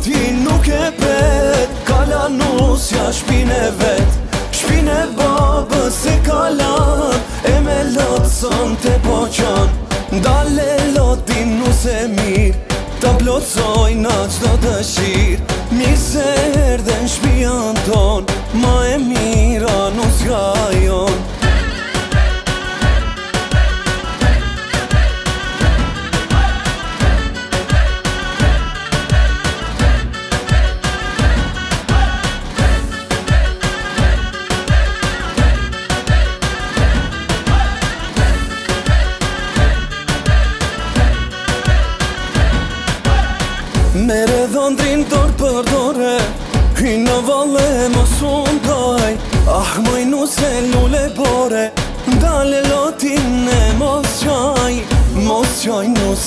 loti nuk e pet, kala nusja shpine vet, shpine babës e kalan, e me lot son te poqan. Dale loti nuse mir, ta plotsoj na qdo dëshir. Mirë se erdhe n'shpijan ton, ma e mira nusja jon. Mere dhondrin dorë për dore, hi në valle mos undaj. Ah, moj nuse lule bore, dale lotin e mos qaj nuse.